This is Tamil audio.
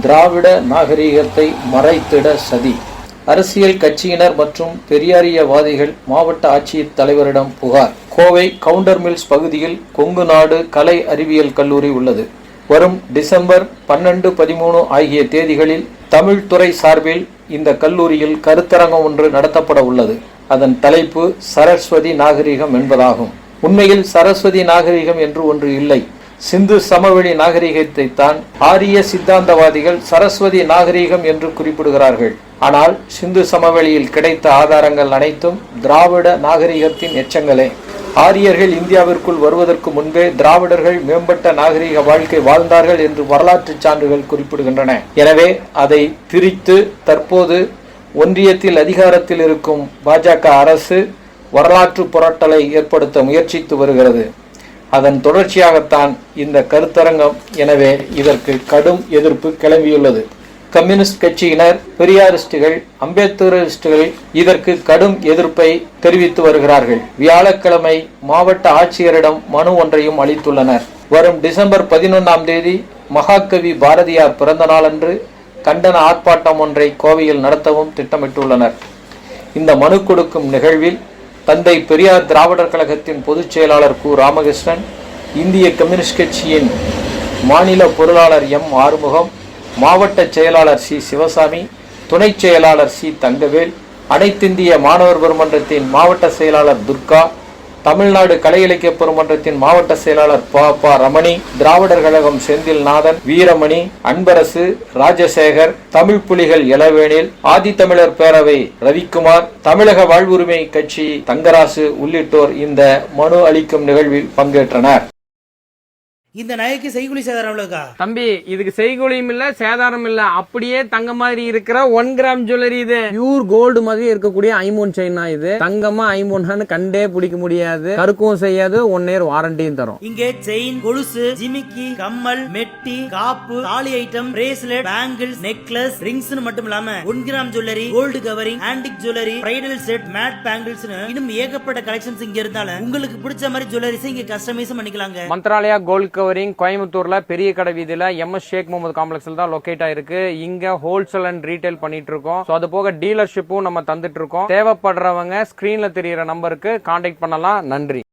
திராவிட நாகரிகத்தை மறைத்திட சதி. அரசியல் கட்சியினர் மற்றும் பெரியாரியவாதிகள் மாவட்ட ஆட்சியர் தலைவரிடம் புகார். கோவை கவுண்டர் மில்ஸ் பகுதியில் கொங்கு நாடு கலை அறிவியல் கல்லூரி உள்ளது. வரும் டிசம்பர் 12, 13 ஆகிய தேதிகளில் தமிழ் துறை சார்பில் இந்த கல்லூரியில் கருத்தரங்கம் ஒன்று நடத்தப்பட உள்ளது. அதன் தலைப்பு சரஸ்வதி நாகரிகம் என்பதாகும். உண்மையில் சரஸ்வதி நாகரிகம் என்று ஒன்று இல்லை. சிந்து சமவெளி நாகரிகத்தை தான் ஆரிய சித்தாந்தவாதிகள் சரஸ்வதி நாகரிகம் என்று குறிப்பிடுகிறார்கள். ஆனால் சிந்து சமவெளியில் கிடைத்த ஆதாரங்கள் அனைத்தும் திராவிட நாகரிகத்தின் எச்சங்களே. ஆரியர்கள் இந்தியாவிற்குள் வருவதற்கு முன்பே திராவிடர்கள் மேம்பட்ட நாகரிக வாழ்க்கை வாழ்ந்தார்கள் என்று வரலாற்று சான்றுகள் குறிப்பிடுகின்றன. எனவே அதை திரித்து தற்போது ஒன்றியத்தில் அதிகாரத்தில் இருக்கும் பாஜக அரசு வரலாற்று புரட்டலை ஏற்படுத்த முயற்சித்து வருகிறது. அதன் தொடர்ச்சியாகத்தான் இந்த கருத்தரங்கம். எனவே இதற்கு கடும் எதிர்ப்பு கிளம்பியுள்ளது. கம்யூனிஸ்ட் கட்சியினர், பெரியாரிஸ்டுகள், அம்பேத்கரிஸ்டுகள் இதற்கு கடும் எதிர்ப்பை தெரிவித்து வருகிறார்கள். வியாழக்கிழமை மாவட்ட ஆட்சியரிடம் மனு ஒன்றையும் அளித்துள்ளனர். வரும் டிசம்பர் 11ஆம் தேதி மகாகவி பாரதியார் பிறந்த நாளன்று கண்டன ஆர்ப்பாட்டம் ஒன்றை கோவையில் நடத்தவும் திட்டமிட்டுள்ளனர். இந்த மனு கொடுக்கும் நிகழ்வில் தந்தை பெரியார் திராவிடர் கழகத்தின் பொதுச் செயலாளர் கு. ராமகிருஷ்ணன், இந்திய கம்யூனிஸ்ட் கட்சியின் மாநில பொருளாளர் எம். ஆறுமுகம், மாவட்ட செயலாளர் சி. சிவசாமி, துணை செயலாளர் சி. தங்கவேல், அனைத்திந்திய மாணவர் பெருமன்றத்தின் மாவட்ட செயலாளர் துர்கா, தமிழ்நாடு கலை இலக்கிய பெருமன்றத்தின் மாவட்ட செயலாளர் ப. ரமணி, திராவிடர் கழகம் செந்தில்நாதன், வீரமணி, அன்பரசு, ராஜசேகர், தமிழ் புலிகள் இளவேனில், ஆதித்தமிழர் பேரவை ரவிக்குமார், தமிழக வாழ்வுரிமை கட்சி தங்கராசு உள்ளிட்டோர் இந்த மனு அளிக்கும் நிகழ்வில் பங்கேற்றனர். இந்த நகைக்கு செய்குலி சேதாரம் எவ்வளவுக்கா? தம்பி, இதுக்கு செய்குலியும் இல்ல சேதாரம் இல்ல, அப்படியே தங்க மாதிரி இருக்கிற 1 கிராம் ஜுவல்லரி. இது பியூர் கோல்டு மாதிரி இருக்கக்கூடிய ஐமோன் செயினா. இது தங்கமா ஐமோன்னு கண்டே பிடிக்க முடியாது. கருக்கவும் செய்யாது. 1 இயர் வாரண்டியும் தரும். இங்கே செயின், கொலுசு, ஜிமிக்கி, கம்மல், மெட்டி, காப்பு, தாலி item, bracelet, bangles, necklace, rings மட்டும் இல்லாம 1 gram jewellery, gold covering, antique jewellery, bridal set, matte bangles இன்னும் ஏகப்பட்ட கலெக்ஷன்ஸ் இங்க இருந்தாலும் உங்களுக்கு பிடிச்ச மாதிரி ஜுவல்லரிஸ் இங்க கஸ்டமைஸ் பண்ணிக்கலாங்க. மந்த்ராலயா கோல்ட் கவரிங் கோயம்புத்தூர்ல பெரிய கடை வீதியில MS ஷேக் முகமது காம்ப்ளெக்ஸ்ல தான் லொகேட் ஆயிருக்கு. இங்க ஹோல்சேல் அண்ட் ரீட்டைல் பண்ணிட்டு இருக்கோம். அது போக டீலர்ஷிப்பும் நம்ம தந்துட்டு இருக்கோம். தேவைப்படுறவங்க ஸ்கிரீன்ல தெரியுற நம்பருக்கு கான்டாக்ட் பண்ணலாம். நன்றி.